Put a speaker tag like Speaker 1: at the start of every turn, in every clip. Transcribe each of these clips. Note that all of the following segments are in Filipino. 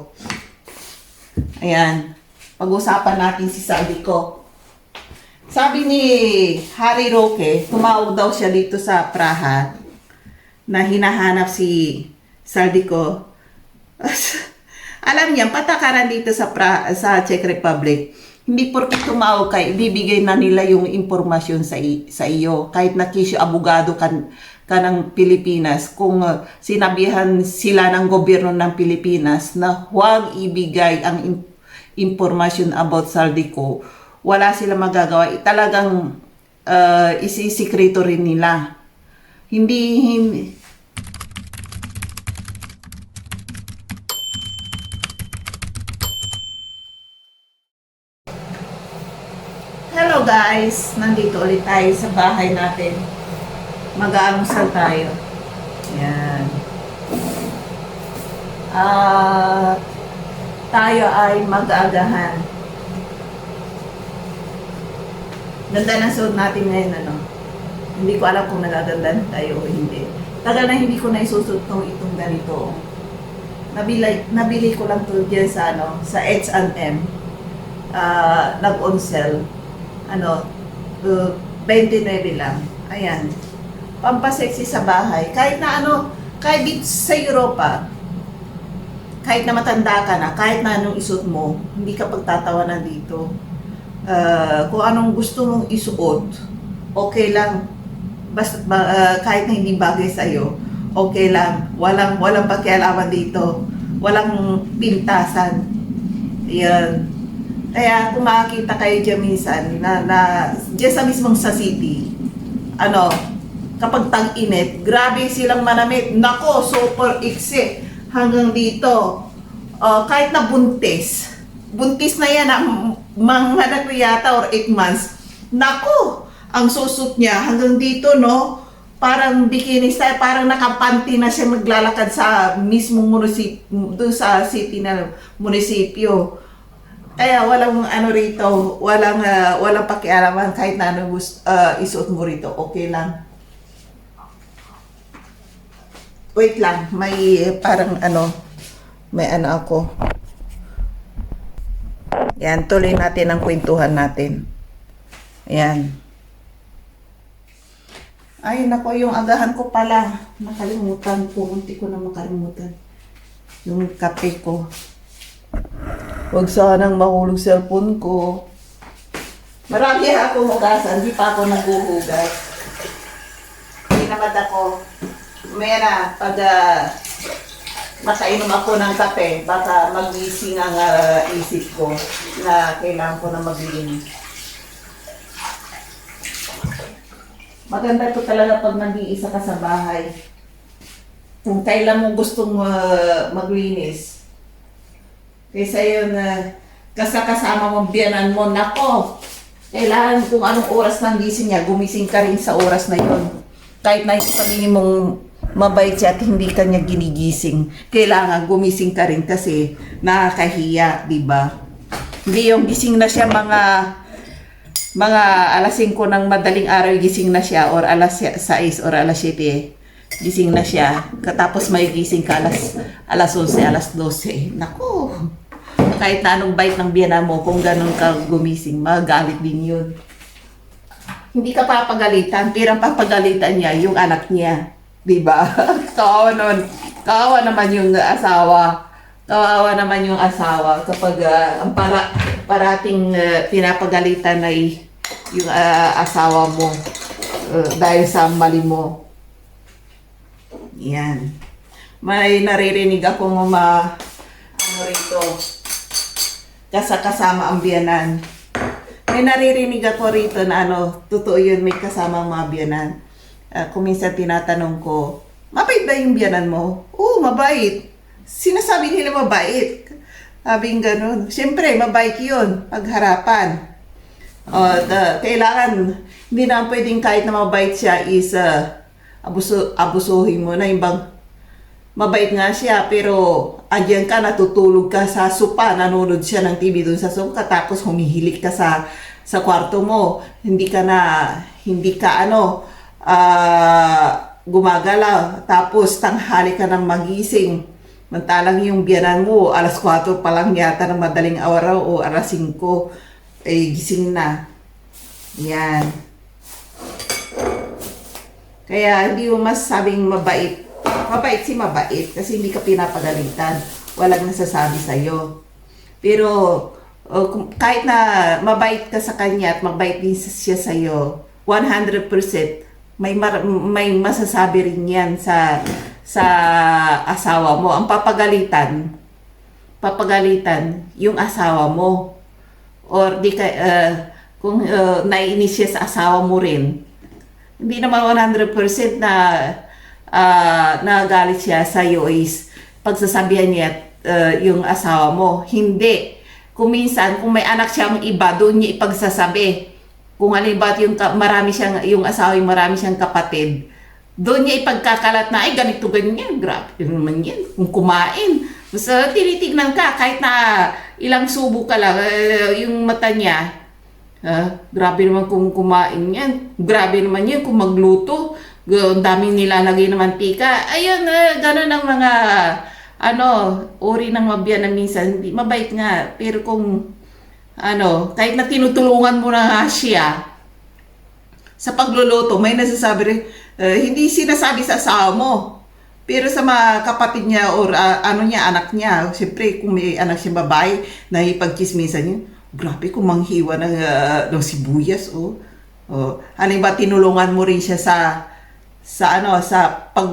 Speaker 1: ko. Ayan. Pag-usapan natin si Saldico. Sabi ni Harry Roque, tumawag daw siya dito sa Praha na hinahanap si Saldico. Alam niya, patakaran dito sa Czech Republic. Hindi porke tumawag ka, ibibigay na nila yung impormasyon sa iyo. Kahit nakisyo abogado ka ng Pilipinas, kung sinabihan sila ng gobyerno ng Pilipinas na huwag ibigay ang impormasyon about Saldico, wala sila magagawa. Talagang isisikreto rin nila. Hindi. Hello guys! Nandito ulit tayo sa bahay natin. Mag-aamusal tayo. Yan. Tayo ay mag-aagahan. Ganda ng suot natin ngayon, ano? Hindi ko alam kung nagaganda tayo o hindi. Tagal na hindi ko na isusot itong ganito. Nabili ko lang to dyan sa, sa H&M. Nag-on sale. 29 lang. Ayan. Pampasexy sa bahay. Kahit na kahit dito sa Europa, kahit na matanda ka na, kahit na anong isuot mo, hindi ka pagtatawanan dito. Kung anong gusto mong isuot, okay lang. Basta kahit na hindi bagay sa'yo, okay lang. Walang pakialaman dito. Walang pintasan. Ayan. Kaya kung makakita kayo dyan minsan, dyan sa mismong sa city, kapag tag-init, grabe silang manamit. Nako, super iksi. Hanggang dito. Kahit na buntis na yan, mga anak ko yata or 8 months. Nako, ang susot niya hanggang dito, no? Parang bikini style, parang nakapanty na siya maglalakad sa mismong munisipyo, doon sa city na munisipyo. Kaya walang rito, walang pakialaman kahit na isuot mo rito, okay lang. Wait lang, may parang may ako. Yan, tuloy natin ang kwentuhan natin. Ayan. Ay, nako, yung agahan ko pala. Nakalimutan ko, munti ko na makalimutan. Yung kape ko. Huwag sanang mahulog cellphone ko. Marami akong hugasan, hindi pa ako naghuhugas. Pinamad ako. Mera, pag makainom ako ng kape, baka magising ang isip ko na kailangan ko na maglinis. Maganda ito talaga pag nag-iisa ka sa bahay. Kung kailan mo gustong maglinis. Kaysa yun, kasama mong biyanan mo, nako, kailangan kung anong oras ng gising niya, gumising ka rin sa oras na yun. Kahit na sabihin mong mabait siya at hindi ka niya ginigising, kailangan gumising ka rin kasi nakakahiya, di ba? Hindi yung gising na siya mga alas 5 ng madaling araw, gising na siya, or alas 6 or alas 7, gising na siya. Katapos may gising ka alas 11, alas 12. Naku! Kahit na anong bait ng biyana mo, kung ganun ka gumising, magalit din yun. Hindi ka papagalitan, pero ang papagalitan niya, yung anak niya. Diba? Kawawa naman. Kawawa naman yung asawa. Kawawa naman yung asawa kapag ang parating pinapagalitan ay yung asawa mo dahil sa mali mo. Yan. May naririnig akong rito. Kasama ang biyanan. May naririnig ako rito na totoo yun, may kasama ang mga biyanan. Kung minsan tinatanong ko, mabait ba yung biyanan mo? Oo, mabait. Sinasabi nila mabait. Sabing ganun. Siyempre, mabait yun. Pagharapan. Kailangan, hindi na pwedeng kahit na mabait siya is abusuhin mo na. Yung bang, mabait nga siya, pero andyan ka, natutulog ka sa sopa, nanonood siya ng TV doon sa sopa, tapos humihilik ka sa kwarto mo. Hindi ka gumagalaw, tapos tanghali ka nang magising, Mantalang yung biyanan mo, alas 4 pa lang yata ng madaling araw o alas 5, eh gising na. Yan. Kaya hindi mo masasabing mabait. Mabait si mabait kasi hindi ka pinapagalitan. Walang nasasabi sa'yo. Pero kahit na mabait ka sa kanya at mabait din siya sa'yo, 100% may masasabi rin yan sa asawa mo. Ang papagalitan yung asawa mo. Or di ka, kung naiinis siya sa asawa mo rin, hindi naman 100% na nagalit siya sa iyo is pagsasabihan niya yung asawa mo. Hindi. Kung minsan, kung may anak siyang iba, doon niya ipagsasabi. Kung halimbawa yung asawa yung marami siyang kapatid, doon niya ipagkakalat na, ay ganito ganyan, grabe naman yan. Kung kumain, basta tinitignan ka, kahit na ilang subo ka lang, yung mata niya, grabe naman kung kumain yan. Grabe naman yan kung magluto. Ang daming nilalagay na mantika. Ayun, gano'n ang mga uri ng mabiyan na minsan. Hindi mabait nga. Pero kung kahit na tinutulungan mo na nga siya sa pagluluto, may nasasabi rin, hindi sinasabi sa asawa mo. Pero sa mga kapatid niya or anak niya, siyempre kung may anak siya babae na ipagchismisan niya, grabe kung manghiwa ng sibuyas, halimbawa tinulungan mo rin siya sa pag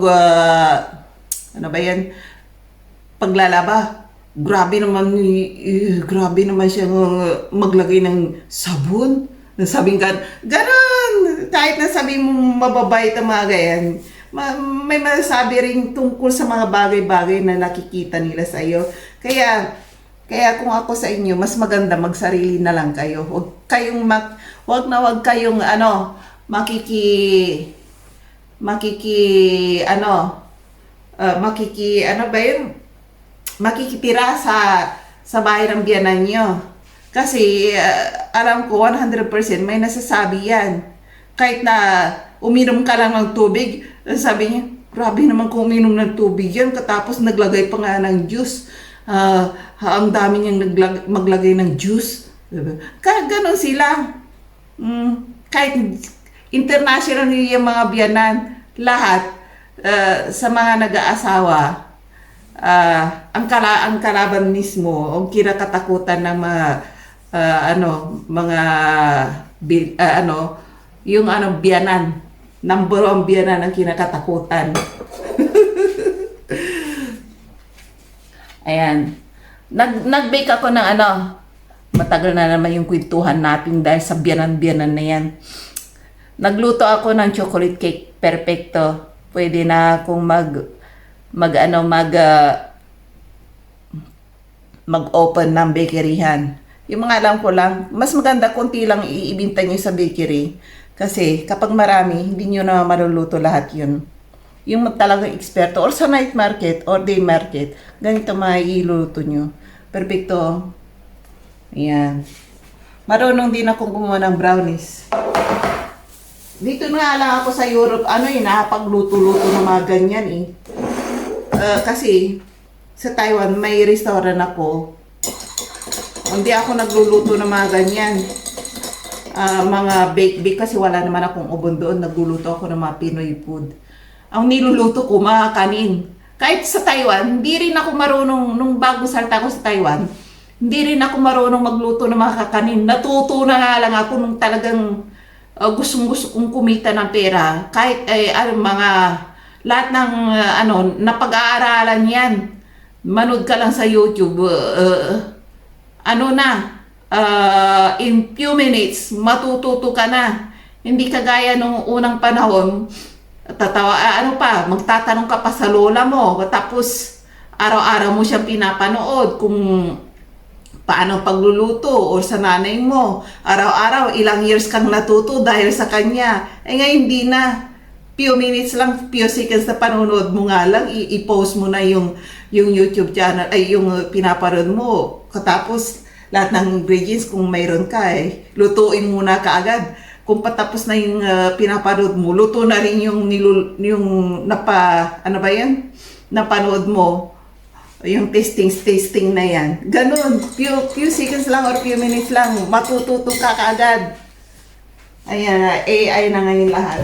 Speaker 1: paglalaba. Grabe naman siya maglagay ng sabon. Nasabing ganon. Kahit na sabi mong mababait ang mga ganyan, may masasabi rin tungkol sa mga bagay-bagay na nakikita nila sa iyo. Kaya kung ako sa inyo, mas maganda magsarili na lang kayo. Huwag kayong makikitira sa bahay ng biyanan nyo. Kasi alam ko 100% may nasasabi yan. Kahit na uminom ka lang ng tubig, sabi niya, grabe naman kung uminom ng tubig yan, katapos naglagay pa nga ng juice. Ang dami niyang maglagay ng juice. Ganon sila. Kahit international yung mga biyanan, lahat sa mga nag-aasawa, ang kalaban mismo, ang kinakatakutan ng biyanan. Number 1 biyanan ang kinakatakutan. Ayan. Nag-bake ako ng matagal na naman yung kwentuhan natin dahil sa biyanan-biyanan na yan. Nagluto ako ng chocolate cake perfecto. Pwede na akong mag-open ng bakeryhan. Yung mga alam ko lang, mas maganda konti lang iibinta nyo sa bakery. Kasi kapag marami, hindi nyo na maluluto lahat yun. Yung talagang eksperto, or sa night market, or day market, ganito mailuluto nyo. Perfecto. Ayan. Marunong din akong gumawa ng brownies. Dito na lang ako sa Europe, nakapagluto-luto ng mga ganyan kasi sa Taiwan may restaurant ako. Hindi ako nagluluto ng mga ganyan. Mga bake kasi wala naman akong oven doon. Nagluluto ako ng mga Pinoy food. Ang niluluto ko, mga kanin. Kahit sa Taiwan, hindi rin ako marunong, nung bago salta ko sa Taiwan, hindi rin ako marunong magluto ng mga kakanin. Natuto na nga lang ako nung talagang gustong-gusto kong kumita ng pera. Kahit lahat ng napag-aaralan yan. Manood ka lang sa YouTube. In few minutes, matututo ka na. Hindi kagaya nung unang panahon, magtatanong ka pa sa lola mo, tapos araw-araw mo siyang pinapanood kung paano pagluluto o sa nanay mo. Araw-araw, ilang years kang natuto dahil sa kanya. Ngayon hindi na. Few minutes lang, few seconds na panonood mo nga lang, i-post mo na yung YouTube channel, yung pinapanood mo. Katapos, lahat ng ingredients, kung mayroon ka, lutuin muna kaagad. Kung patapos na yung pinapanood mo, luto na rin yung napanood mo. O yung testing na yan. Ganun. Few seconds lang or few minutes lang. Matututo ka kaagad. Ayan, AI na ngayon lahat.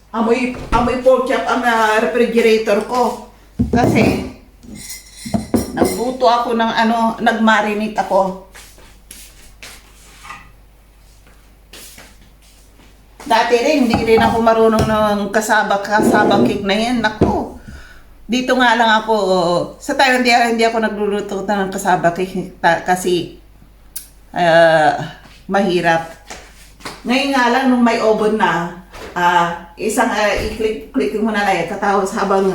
Speaker 1: Amoy pork chop ang refrigerator ko. Kasi, nagluto ako ng nagmarinate ako. Dati rin, hindi rin ako marunong ng kasaba cake na yan. Naku, dito nga lang ako, sa Thailand hindi ako nagluluto ng kasaba cake kasi mahirap. Ngayon nga lang, nung may oven na, i-click mo na lang, katapos habang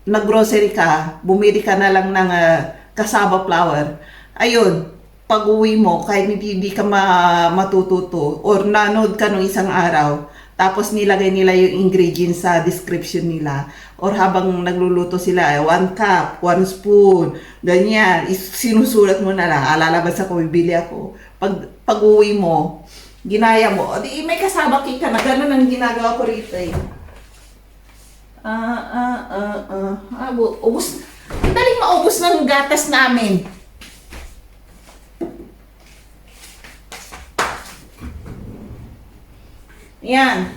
Speaker 1: nag-grocery ka, bumili ka na lang ng cassava flour. Ayun, pag uwi mo, kahit hindi ka matututo, or nanood ka nung isang araw, tapos nilagay nila yung ingredients sa description nila, or habang nagluluto sila, 1 cup, 1 spoon, ganyan, sinusulat mo na lang, lalabas ako, bibili ako. Pag uwi mo, ginaya mo, di may kasama cake ka na, ganun ang ginagawa ko rito eh. Ubus. Ang daling maubos ng gatas namin. Yan.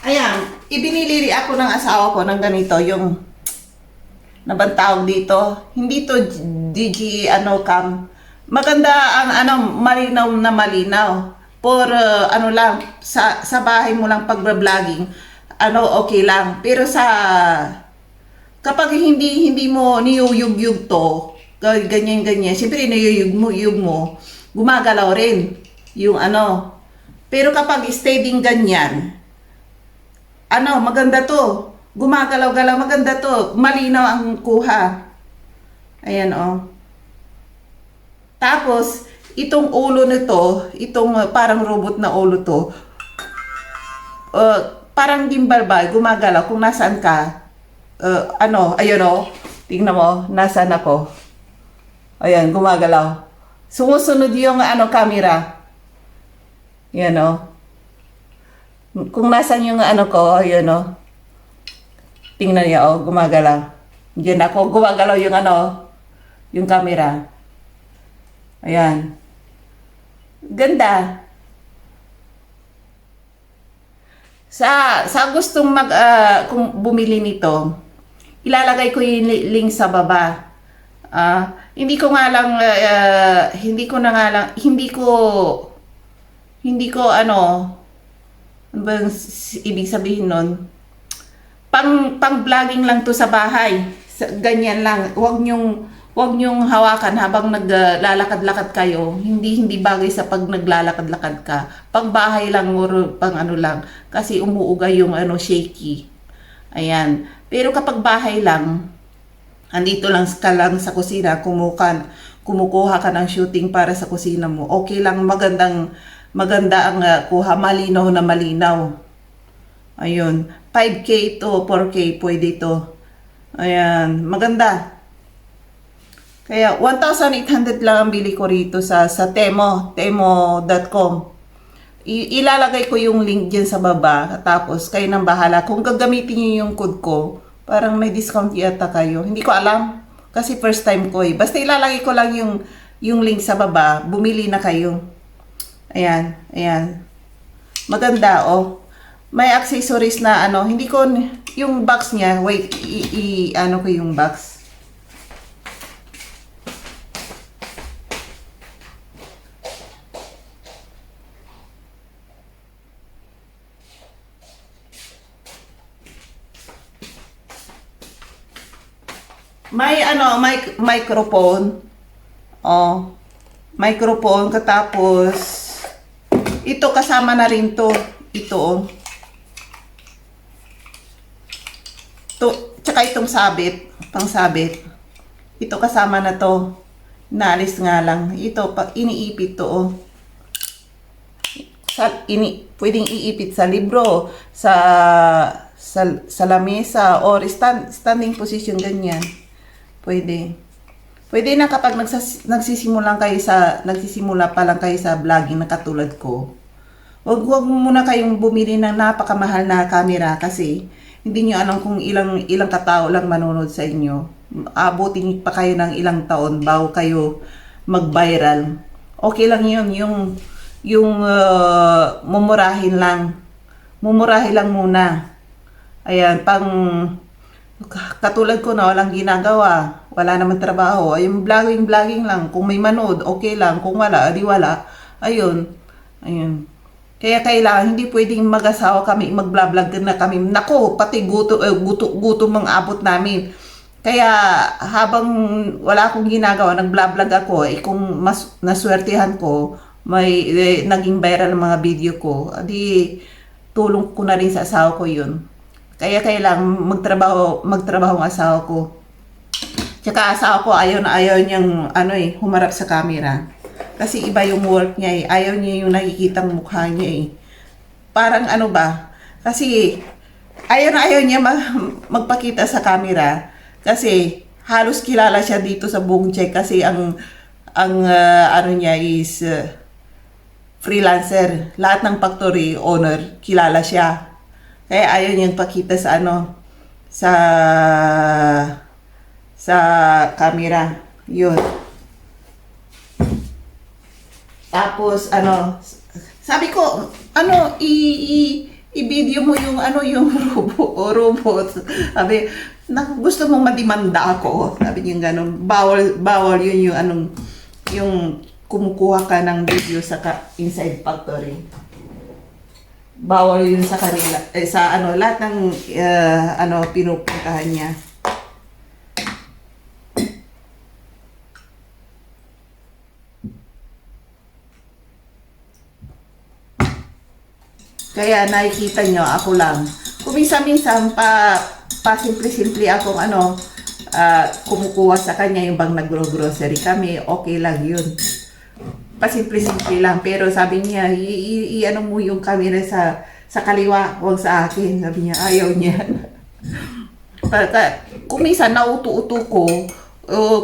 Speaker 1: Ayan, ibiniliri ako ng asawa ko ng ganito, yung nabantawag dito. Hindi to DG cam. Maganda ang malinaw na malinaw. For lang, sa bahay mo lang pag-vlogging, okay lang. Pero kapag hindi mo niyuyug-yug to, ganyan, siyempre niyuyug mo, gumagalaw rin yung Pero kapag steady ganyan, maganda to. Gumagalaw-galaw, maganda to. Malinaw ang kuha. Ayan, Tapos, itong ulo nito, itong parang robot na ulo to, parang gimbal ba, gumagalaw kung nasaan ka. Ayun tingnan mo, nasaan ako. Ayan, gumagalaw. Sumusunod yung camera. Yan kung nasaan yung ko, ayun tingnan niya, gumagalaw. Diyan ako, gumagalaw yung yung camera. Ayan. Ganda. Sa gustong kung bumili nito, ilalagay ko yung link sa baba. Hindi ko ano ba yung ibig sabihin nun? Pang-vlogging lang to sa bahay. Ganyan lang. Huwag nyong hawakan habang naglalakad-lakad kayo. Hindi bagay sa pag naglalakad-lakad ka. Pang bahay lang or pang lang. Kasi umuugay yung shaky. Ayan. Pero kapag bahay lang, andito lang ka lang sa kusina, kumukuha ka ng shooting para sa kusina mo. Okay lang, maganda ang kuha, malinaw na malinaw. Ayun, 5K to 4K pwede ito. Ayan, maganda. Kaya 1,800 lang ang bili ko rito sa temo.com. Ilalagay ko yung link dyan sa baba. Tapos kayo nang bahala. Kung gagamitin niyo yung code ko, parang may discount yata kayo. Hindi ko alam kasi first time ko eh. Basta ilalagay ko lang yung link sa baba. Bumili na kayo. Ayan, ayan. Maganda May accessories na hindi ko yung box niya. Wait, ko yung box. May microphone. Microphone katapos ito kasama na rin to. Ito tsaka itong sabit. pangsabit. Ito kasama na to. Naalis nga lang. Ito, iniipit to, oh. Pwedeng iipit sa libro, sa lamesa, or standing position, ganyan. Pwede na kapag nagsisimula pa lang kayo sa vlogging na katulad ko. Huwag muna kayong bumili ng napakamahal na camera kasi hindi nyo alam kung ilang katao lang manonood sa inyo. Abutin pa kayo ng ilang taon bago kayo mag-viral. Okay lang yun, yung mumurahin lang. Mumurahin lang muna. Ayan, katulad ko na walang ginagawa, wala naman trabaho, ay yung vlogging lang. Kung may manood, okay lang. Kung wala, di wala. Ayun. Kaya kailangan, hindi pwedeng mag-asawa kami, mag-vlog na kami. Nako, pati gutom ang abot namin. Kaya habang wala akong ginagawa, nag-vlog ako, kung mas naswertihan ko, may naging viral ang mga video ko, di tulong ko na rin sa asawa ko yun. Kaya kailangan magtrabaho ang asawa ko. Tsaka asawa ko ayaw niyang humarap sa camera. Kasi iba yung work niya eh. Ayaw niya yung nakikitang mukha niya eh. Parang kasi ayaw niya magpakita sa camera. Kasi halos kilala siya dito sa buong Czech kasi ang niya is freelancer. Lahat ng factory owner kilala siya. Kaya ayaw niyang pakita sa sa camera. Yun. Tapos sabi ko, i-video mo yung yung robot. Sabi, gusto mong madimanda ako. Sabi niya gano'n. Bawal yun yung kumukuha ka ng video sa inside factory. Bawal yun sa kanila, lahat ng pinupuntahan niya. Kaya nakikita nyo, ako lang. Kung minsan simple-simple akong kumukuha sa kanya, yung bang nagro-grocery kami, okay lang yun. Pasimple-simple lang. Pero sabi niya, mo yung camera sa kaliwa, huwag sa akin. Sabi niya, ayaw niya. Kung minsan nauto-uto ko,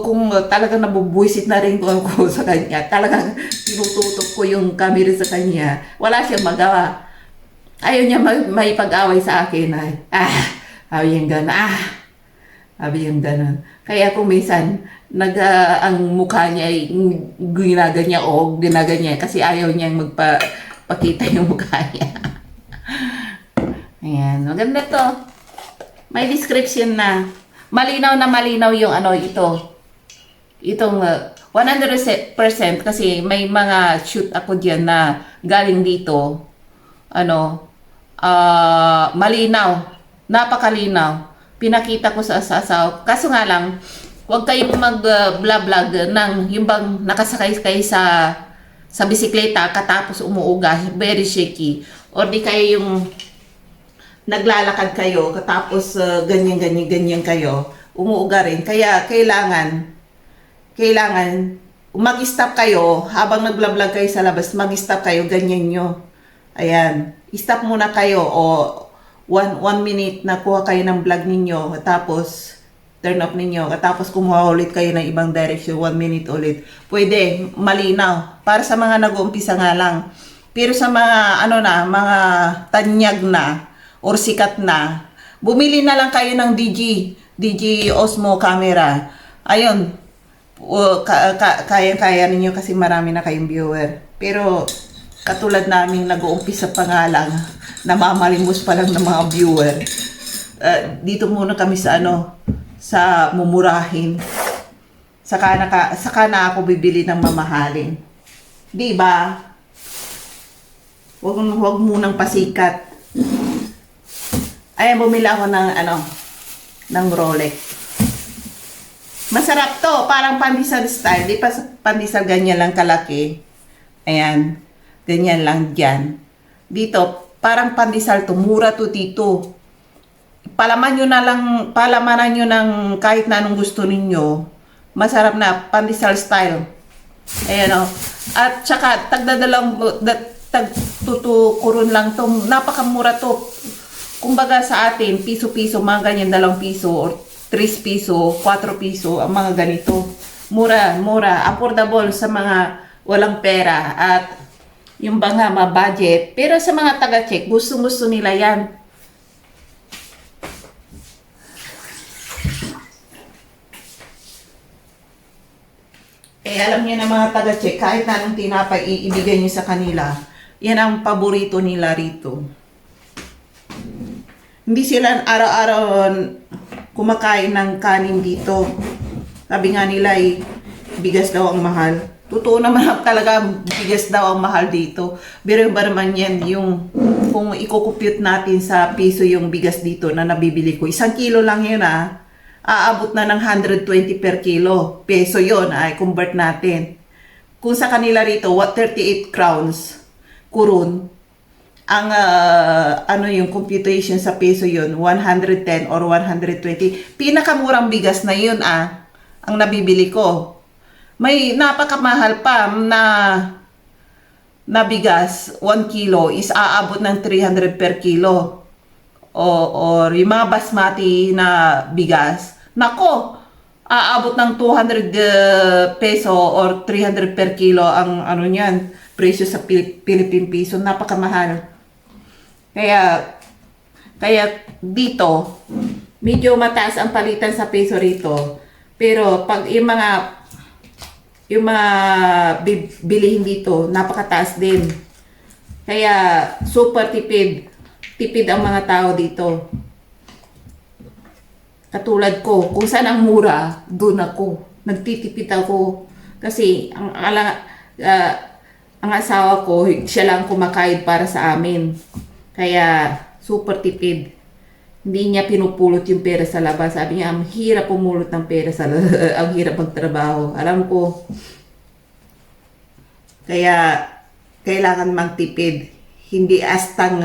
Speaker 1: kung talagang nabubuisit na rin ako sa kanya, talagang tinututok ko yung camera sa kanya, wala siyang magawa. Ayaw niya may pag-away sa akin. Sabi yung gano'n. Sabi yung gano'n. Kaya kung minsan, ang mukha niya ay ginaganyan kasi ayaw niyang magpakita yung mukha niya. Ayan, maganda to. May description na. Malinaw yung ito. Itong 100% kasi may mga shoot ako diyan na galing dito. Malinaw. Napakalinaw. Pinakita ko sa asawa. Kaso nga lang, huwag kayong mag-vlog ng yung bang nakasakay kayo sa bisikleta katapos umuuga, very shaky. Or di kayo yung naglalakad kayo katapos ganyan kayo, umuuga rin. Kaya kailangan mag-stop kayo habang nag-vlog kayo sa labas, mag-stop kayo, ganyan nyo. Ayan, stop muna kayo o 1 minute na kuha kayo ng vlog ninyo, tapos turn off ninyo, tapos kumuha ulit kayo ng ibang direction, 1 minute ulit. Pwede, malinaw. Para sa mga nag-uumpisa nga lang. Pero sa mga, mga tanyag na, or sikat na, bumili na lang kayo ng DG Osmo camera. Ayun, kaya ninyo kasi marami na kayong viewer. Pero, katulad namin nag-uumpisa pa nga lang, namamalimos pa lang ng mga viewer. Dito muna kami sa mumurahin. Saka na ako bibili ng mamahalin. Di ba? Huwag munang pasikat. Ayan, bumili ako ng Rolex. Masarap to, parang pandesal style. Di pa pandesal ganyan lang kalaki. Ayan, ganyan lang dyan. Dito, parang pandesal to, mura to dito. palamanan nyo ng kahit na anong gusto ninyo. Masarap na, pandesal style. Ayan o. At saka, tagtutukuron lang to. Napakamura to. Kumbaga sa atin, piso-piso, mga ganyan, 2 piso, or 3 piso, 4 piso, ang mga ganito. Mura, mura, affordable sa mga walang pera. At yung ba nga, ma-budget. Pero sa mga taga-check, gusto nila yan. Alam niyo na mga taga-check, kahit na anong tinapay iibigay niyo sa kanila, yan ang paborito nila rito. Hindi sila araw-araw kumakain ng kanin dito. Sabi nga nila bigas daw ang mahal. Totoo naman talaga, bigas daw ang mahal dito. Pero ba naman yan, kung i-compute natin sa piso yung bigas dito na nabibili ko, 1 kilo lang yun aabot na ng 120 per kilo. Peso yon ay convert natin. Kung sa kanila rito, 38 crowns, kurun, ang yung computation sa peso yon 110 or 120. Pinakamurang bigas na yun ang nabibili ko. May napakamahal pa na bigas, 1 kilo is aabot ng 300 per kilo. Or yung mga basmati na bigas, nako, aabot ng 200 peso or 300 per kilo ang niyan, presyo sa Philippine piso, napakamahal. Kaya dito, medyo mataas ang palitan sa peso rito. Pero pag yung mga bilihin dito, napakataas din. Kaya super tipid ang mga tao dito. Katulad ko, kung saan ang mura, doon ako. Nagtitipid ako. Kasi ang asawa ko, siya lang kumakain para sa amin. Kaya super tipid. Hindi niya pinupulot yung pera sa labas. Sabi niya, ang hirap pumulot ng pera sa labas. Ang hirap magtrabaho. Alam ko. Kaya kailangan magtipid. Hindi astang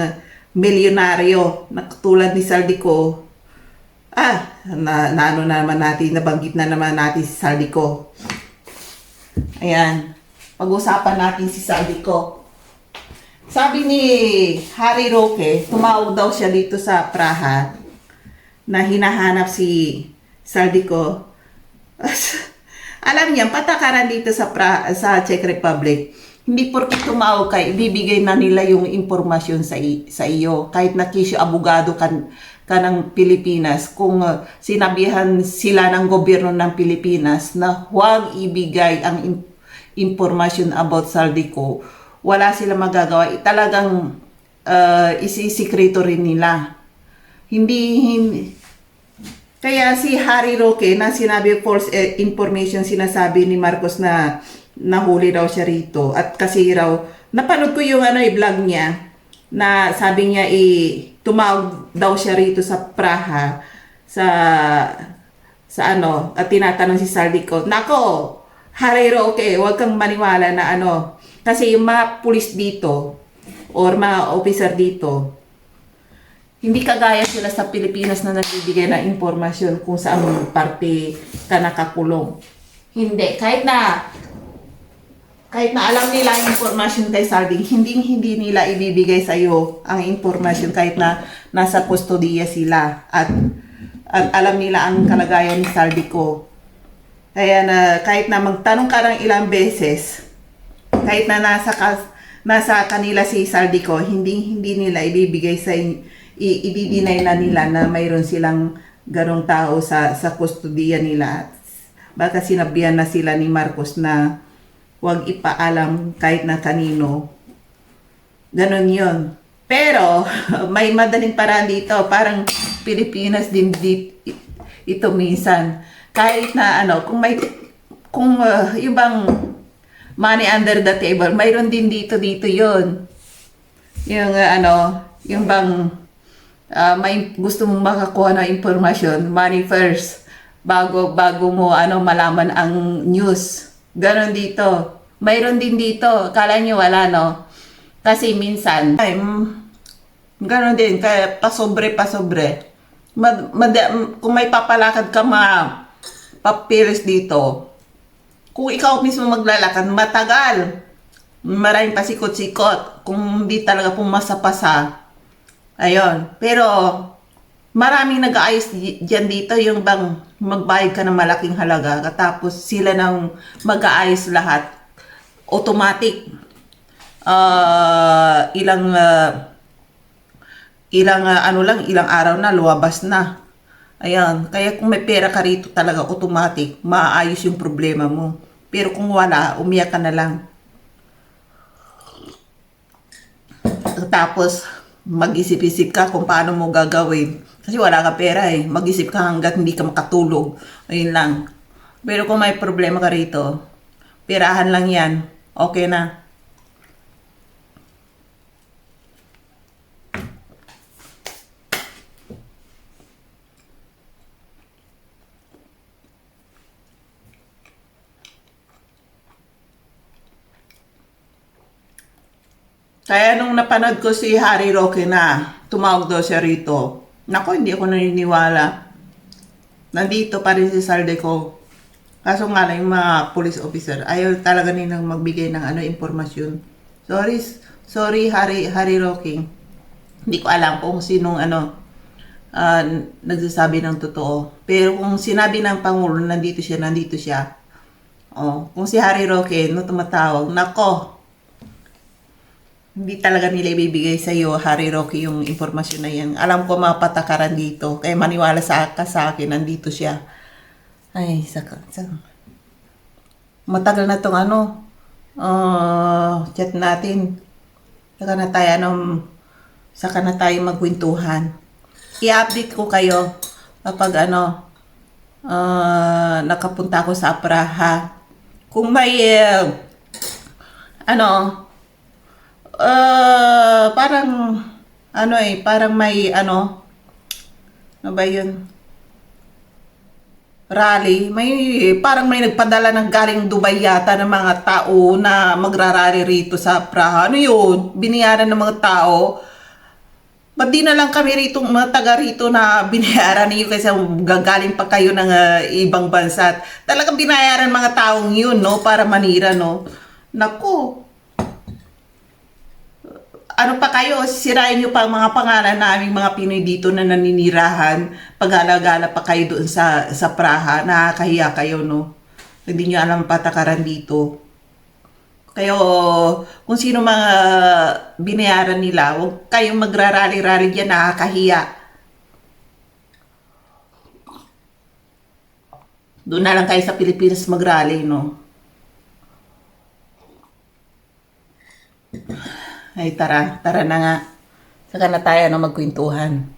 Speaker 1: milyonaryo na katulad ni Saldico. Nabanggit na naman natin si Saldico. Ayan, pag-usapan natin si Saldico. Sabi ni Harry Roque, tumawag daw siya dito sa Praha na hinahanap si Saldico. Alam niya, patakaran dito sa Czech Republic. Hindi porke tumawag ka, ibibigay na nila yung impormasyon sa iyo. Kahit na kisyo abogado ka ng Pilipinas, kung sinabihan sila ng gobyerno ng Pilipinas na huwag ibigay ang impormasyon about Saldico, wala sila magagawa. Talagang isisikreto rin nila. Hindi. Kaya si Harry Roque na sinabi false information, sinasabi ni Marcos na nahuli raw siya rito. At kasi raw, napanood ko yung vlog niya, na sabi niya tumawag daw siya rito sa Praha, at tinatanong si Saldico, nako, Harry Roque, huwag kang maniwala na kasi yung mga pulis dito, or mga officer dito, hindi kagaya sila sa Pilipinas na nagbibigay ng impormasyon kung saan parte ka nakakulong. Hindi, kahit na alam nila ang impormasyon kay Saldi, hindi nila ibibigay sa iyo ang impormasyon kahit na nasa kustodiya sila at alam nila ang kalagayan ni Saldico. Kaya kahit na magtanong ka ng ilang beses, kahit na nasa kanila si Saldico, hindi nila ibibigay sa i-deny na nila na mayroon silang ganong tao sa kustodiya nila. Baka sinabihan na sila ni Marcos na huwag ipaalam kahit na kanino. Ganon yun. Pero, may madaling paraan dito. Parang Pilipinas din ito minsan. Kahit na kung yung bang money under the table, mayroon din dito yun. Yung yung bang may gusto mong makakuha ng impormasyon, money first, bago mo malaman ang news. Ganon dito. Mayroon din dito. Kala nyo wala, no? Kasi minsan, ganon din. Kaya pasobre. kung may papalakad ka papilis dito, kung ikaw mismo maglalakad, matagal. Maraming pasikot-sikot. Kung hindi talaga pumasa-pasa. Ayun. Pero, maraming nag-aayos dyan dito, yung bang magbayad ka ng malaking halaga, tapos sila nang mag-aayos lahat. Automatic. Ilang araw na, luwabas na. Ayan, kaya kung may pera ka rito talaga, automatic, maaayos yung problema mo. Pero kung wala, umiyak ka na lang. Tapos, mag-isip-isip ka kung paano mo gagawin. Kasi wala ka pera eh. Mag-isip ka hanggat hindi ka makatulog. Ayun lang. Pero kung may problema ka rito, perahan lang yan. Okay na. Kaya nung napanood ko si Harry Roque na tumawag daw siya rito, nako, hindi ako naniniwala. Nandito pa rin si Saldeco. Kaso nga lang yung mga police officer, ayaw talaga nilang magbigay ng impormasyon. Sorry Harry Roque. Hindi ko alam kung sinong nagsasabi ng totoo. Pero kung sinabi ng Pangulo, nandito siya. Oh, kung si Harry Roque, no, tumatawag, nako, hindi talaga nila ibibigay sa iyo, Harry Roque, yung impormasyon na yan. Alam ko mapatakaran dito. Kaya maniwala sa akin, nandito siya. Ay, matagal na tong chat natin. Saka na tayo magkwentuhan. I-update ko kayo kapag nakapunta ako sa Praha. Kung may parang may ano ba yun? Rally. Parang may nagpadala ng galing Dubai yata ng mga tao na magrarally rito sa Praha. Ano yun? Biniyaran ng mga tao. Ba't di na lang kami rito, mga taga rito na binayaran niyo kasi gagaling pa kayo ng ibang bansa. Talagang binayaran mga taong yun, no? Para manira, no? Naku. Ano pa kayo, sisirain nyo pa ang mga pangalan naming mga Pinoy dito na naninirahan, pag-alagala pa kayo doon sa Praha, nakakahiya kayo, no? Hindi nyo alam patakaran dito. Kayo, kung sino mga binayaran nila, huwag kayong magrarally-rally dyan, nakakahiya. Doon na lang kayo sa Pilipinas mag-rally, no? Ay, tara na nga. Saka na tayo magkwentuhan.